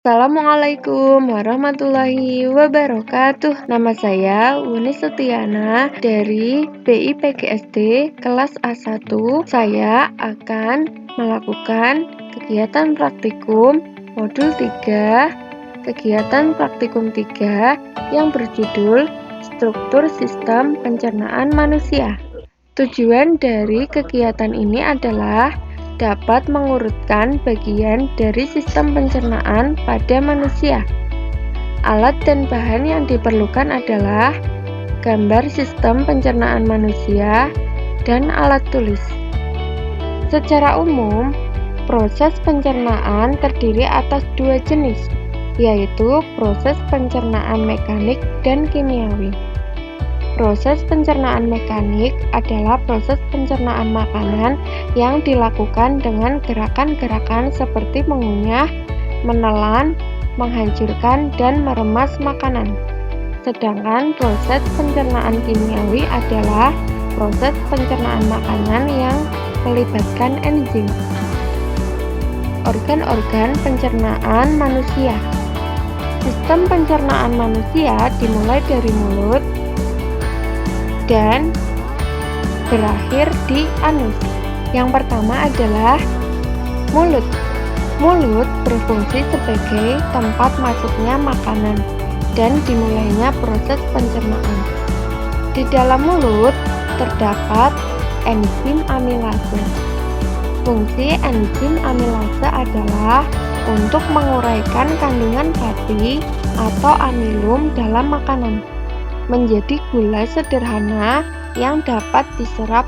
Assalamualaikum warahmatullahi wabarakatuh. Nama saya Wuni Setiana dari BIPGSD kelas A1. Saya akan melakukan kegiatan praktikum modul 3, kegiatan praktikum 3 yang berjudul Struktur Sistem Pencernaan Manusia. Tujuan dari kegiatan ini adalah dapat mengurutkan bagian dari sistem pencernaan pada manusia. Alat dan bahan yang diperlukan adalah gambar sistem pencernaan manusia dan alat tulis. Secara umum, proses pencernaan terdiri atas dua jenis, yaitu proses pencernaan mekanik dan kimiawi. Proses pencernaan mekanik adalah proses pencernaan makanan yang dilakukan dengan gerakan-gerakan seperti mengunyah, menelan, menghancurkan, dan meremas makanan. Sedangkan proses pencernaan kimiawi adalah proses pencernaan makanan yang melibatkan enzim. Organ-organ pencernaan manusia. Sistem pencernaan manusia dimulai dari mulut dan berakhir di anus. Yang pertama adalah mulut. Mulut berfungsi sebagai tempat masuknya makanan dan dimulainya proses pencernaan. Di dalam mulut terdapat enzim amilase. Fungsi enzim amilase adalah untuk menguraikan kandungan fatty atau amilum dalam makanan menjadi gula sederhana yang dapat diserap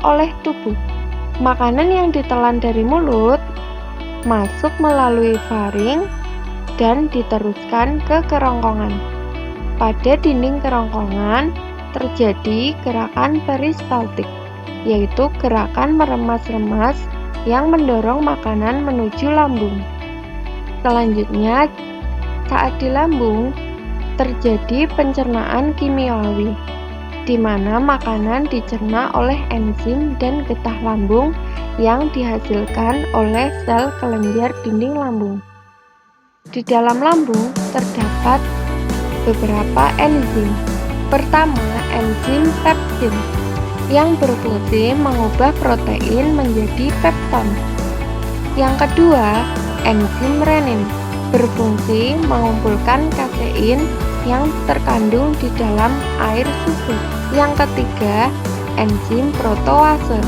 oleh tubuh. Makanan yang ditelan dari mulut masuk melalui faring dan diteruskan ke kerongkongan. Pada dinding kerongkongan terjadi gerakan peristaltik, yaitu gerakan meremas-remas yang mendorong makanan menuju lambung. Selanjutnya, saat di lambung terjadi pencernaan kimiawi, di mana makanan dicerna oleh enzim dan getah lambung yang dihasilkan oleh sel kelenjar dinding lambung. Di dalam lambung terdapat beberapa enzim. Pertama, enzim pepsin yang berfungsi mengubah protein menjadi pepton. Yang kedua, enzim renin berfungsi mengumpulkan kasein yang terkandung di dalam air susu. Yang ketiga, enzim protease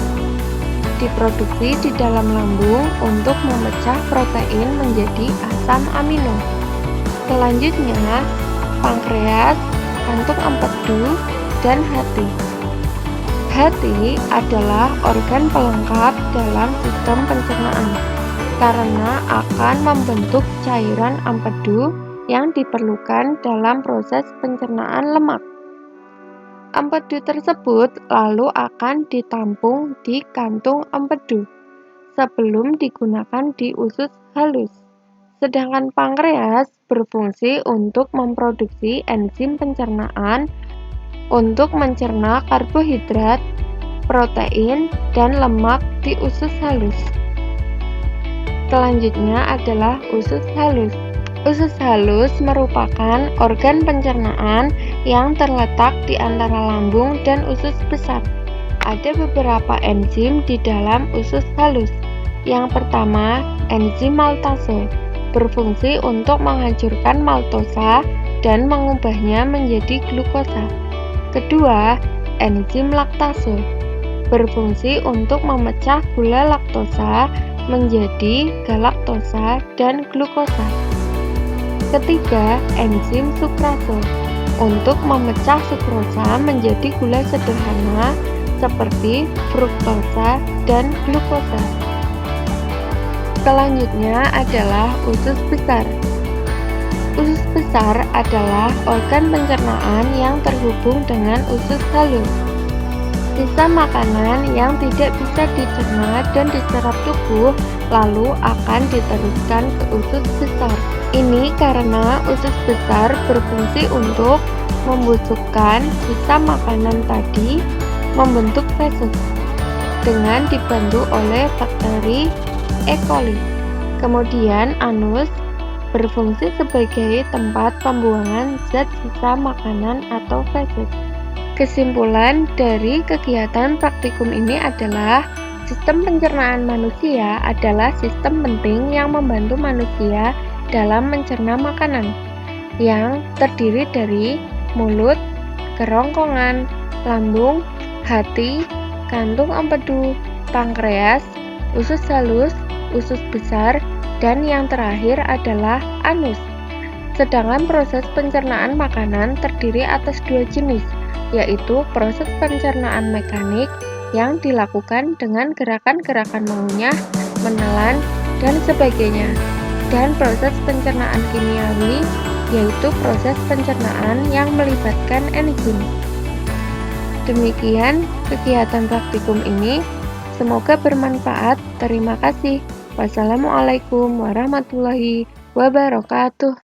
diproduksi di dalam lambung untuk memecah protein menjadi asam amino. Selanjutnya, pankreas, kantung empedu, dan hati. Hati adalah organ pelengkap dalam sistem pencernaan karena akan membentuk cairan empedu yang diperlukan dalam proses pencernaan lemak. Empedu tersebut lalu akan ditampung di kantung empedu sebelum digunakan di usus halus. Sedangkan pankreas berfungsi untuk memproduksi enzim pencernaan untuk mencerna karbohidrat, protein, dan lemak di usus halus. Selanjutnya adalah usus halus. Usus halus merupakan organ pencernaan yang terletak di antara lambung dan usus besar. Ada beberapa enzim di dalam usus halus. Yang pertama, enzim maltase berfungsi untuk menghancurkan maltosa dan mengubahnya menjadi glukosa. Kedua, enzim laktase berfungsi untuk memecah gula laktosa menjadi galaktosa dan glukosa. Ketiga, enzim sukrase untuk memecah sukrosa menjadi gula sederhana seperti fruktosa dan glukosa. Selanjutnya adalah usus besar. Usus besar adalah organ pencernaan yang terhubung dengan usus halus. Sisa makanan yang tidak bisa dicerna dan diserap tubuh lalu akan diteruskan ke usus besar. Ini karena usus besar berfungsi untuk membusukkan sisa makanan tadi membentuk feses dengan dibantu oleh bakteri E. coli. Kemudian anus berfungsi sebagai tempat pembuangan zat sisa makanan atau feses. Kesimpulan dari kegiatan praktikum ini adalah sistem pencernaan manusia adalah sistem penting yang membantu manusia dalam mencerna makanan, yang terdiri dari mulut, kerongkongan, lambung, hati, kantung empedu, pankreas, usus halus, usus besar, dan yang terakhir adalah anus. Sedangkan proses pencernaan makanan terdiri atas dua jenis, yaitu proses pencernaan mekanik yang dilakukan dengan gerakan-gerakan mengunyah, menelan, dan sebagainya, dan proses pencernaan kimiawi, yaitu proses pencernaan yang melibatkan enzim. Demikian kegiatan praktikum ini, semoga bermanfaat. Terima kasih. Wassalamualaikum warahmatullahi wabarakatuh.